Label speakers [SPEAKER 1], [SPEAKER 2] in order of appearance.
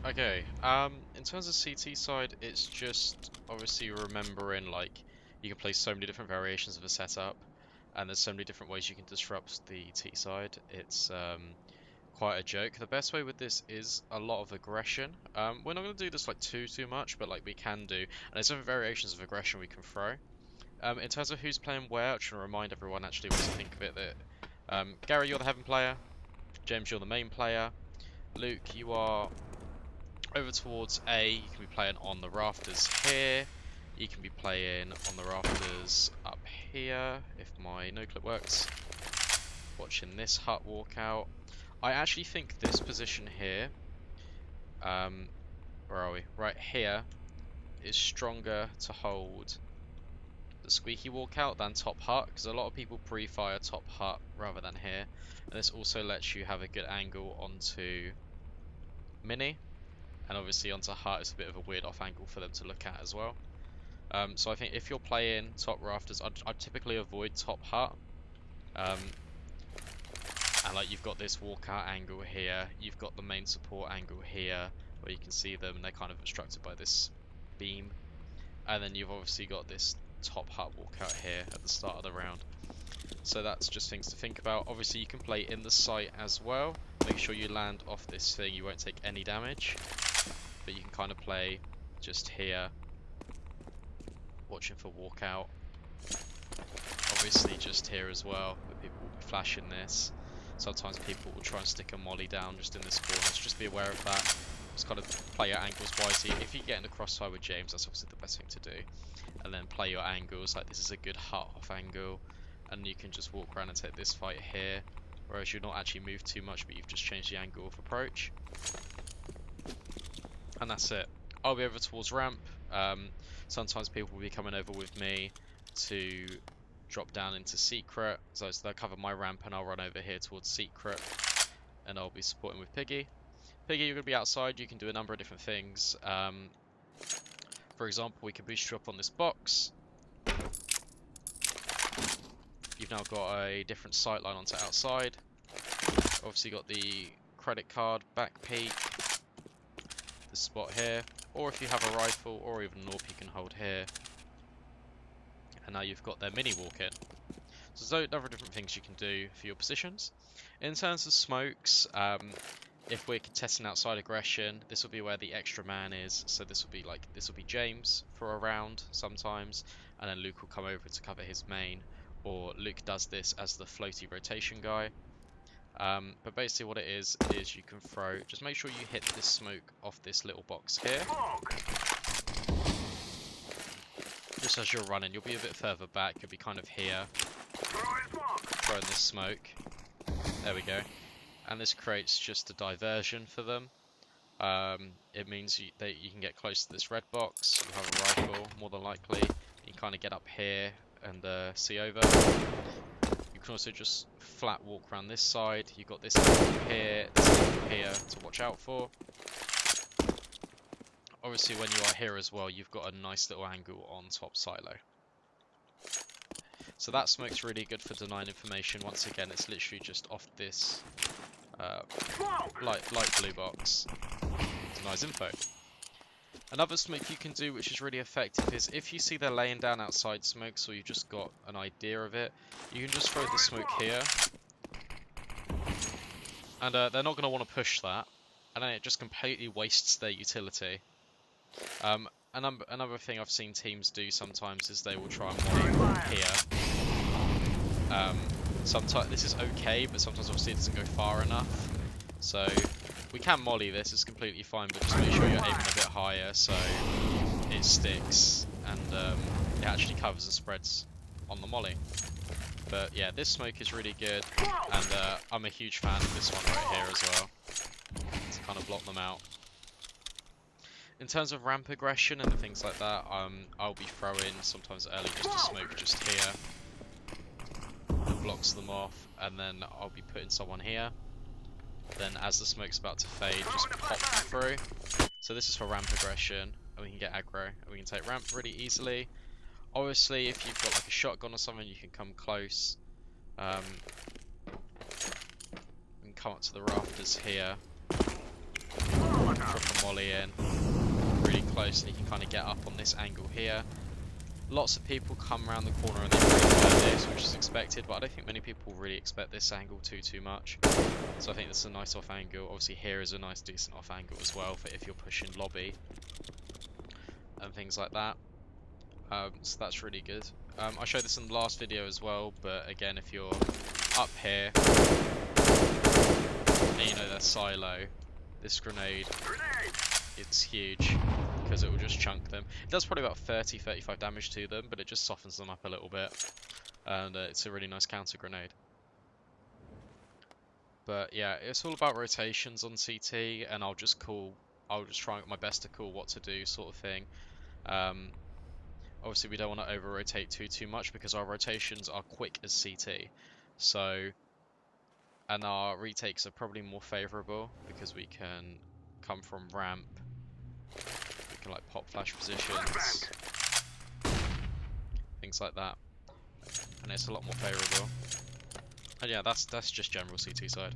[SPEAKER 1] Okay, in terms of CT side, it's just obviously remembering like you can play so many different variations of a setup, and there's so many different ways you can disrupt the T side. It's quite a joke. The best way with this is a lot of aggression. We're not going to do this like too much, but like we can do, and there's different variations of aggression we can throw. In terms of who's playing where, I should remind everyone actually what to think of it that Gary, you're the heaven player. James, you're the main player. Luke, you are over towards A. You can be playing on the rafters here. You can be playing on the rafters up here, if my no clip works. Watching this hut walk out. I actually think this position here, where are we? Right here, is stronger to hold the squeaky walkout than top hut, because a lot of people pre-fire top hut rather than here. And this also lets you have a good angle onto mini. And obviously onto hut, it's a bit of a weird off angle for them to look at as well. So I think if you're playing top rafters, I'd typically avoid top hut. And like you've got this walkout angle here, you've got the main support angle here, where you can see them and they're kind of obstructed by this beam. And then you've obviously got this top hut walkout here at the start of the round. So that's just things to think about. Obviously you can play in the site as well. Make sure you land off this thing, you won't take any damage. But you can kind of play just here, watching for walkout. Obviously just here as well, but people will be flashing this. Sometimes people will try and stick a molly down just in this corner, so just be aware of that. Just kind of play your angles wisely. If you get in the crossfire with James, that's obviously the best thing to do. And then play your angles, like this is a good hut off angle. And you can just walk around and take this fight here. Whereas you'll not actually move too much, but you've just changed the angle of approach. And that's it. I'll be over towards ramp. Sometimes people will be coming over with me to drop down into secret. So they'll cover my ramp and I'll run over here towards secret. And I'll be supporting with Piggy. Piggy, you're going to be outside. You can do a number of different things. For example, we can boost you up on this box. You've now got a different sight line onto outside. Obviously got the credit card back peek. This spot here. Or if you have a rifle or even an AWP you can hold here. And now you've got their mini walk in. So there's a number of different things you can do for your positions. In terms of smokes, if we're contesting outside aggression, this will be where the extra man is. So this will be James for a round sometimes, and then Luke will come over to cover his main, or Luke does this as the floaty rotation guy. But basically what it is you can throw, just make sure you hit this smoke off this little box here. Just as you're running, you'll be a bit further back, you'll be kind of here, throwing this smoke. There we go. And this creates just a diversion for them. It means that you can get close to this red box, you have a rifle, more than likely. You can kind of get up here and see over. You can also just flat walk around this side. You've got this angle here, this angle here to watch out for. Obviously when you are here as well, you've got a nice little angle on top silo. So that smoke's really good for denying information. Once again, it's literally just off this light blue box. Denies info. Another smoke you can do which is really effective is if you see they're laying down outside smokes or you've just got an idea of it, you can just throw the smoke here. And they're not going to want to push that. And then it just completely wastes their utility. Another thing I've seen teams do sometimes is they will try and molly here. Sometimes this is okay, but sometimes obviously it doesn't go far enough. So we can molly this, it's completely fine, but just make sure you're aiming a bit higher so it sticks and it actually covers and spreads on the molly. But yeah, this smoke is really good, and I'm a huge fan of this one right here as well, to kind of block them out. In terms of ramp aggression and things like that, I'll be throwing sometimes early just a smoke just here that blocks them off, and then I'll be putting someone here. Then as the smoke's about to fade, just pop them through. So this is for ramp aggression, and we can get aggro, and we can take ramp really easily. Obviously, if you've got like a shotgun or something, you can come close. You can come up to the rafters here. Drop a the molly in really close, and you can kind of get up on this angle here. Lots of people come around the corner and they prefer this, which is expected, but I don't think many people really expect this angle too much. So I think this is a nice off angle. Obviously here is a nice decent off angle as well for if you're pushing lobby and things like that. So that's really good. I showed this in the last video as well, but again, if you're up here and you know their silo, this grenade, it's huge because it will just chunk them. It does probably about 30-35 damage to them, but it just softens them up a little bit, and it's a really nice counter grenade. But yeah, it's all about rotations on CT, and I'll just try my best to call what to do, sort of thing. Obviously we don't want to over rotate too much because our rotations are quick as CT, so, and our retakes are probably more favourable because we can come from ramp, we can like pop flash positions, things like that, and it's a lot more favourable. And yeah, that's just general CT side.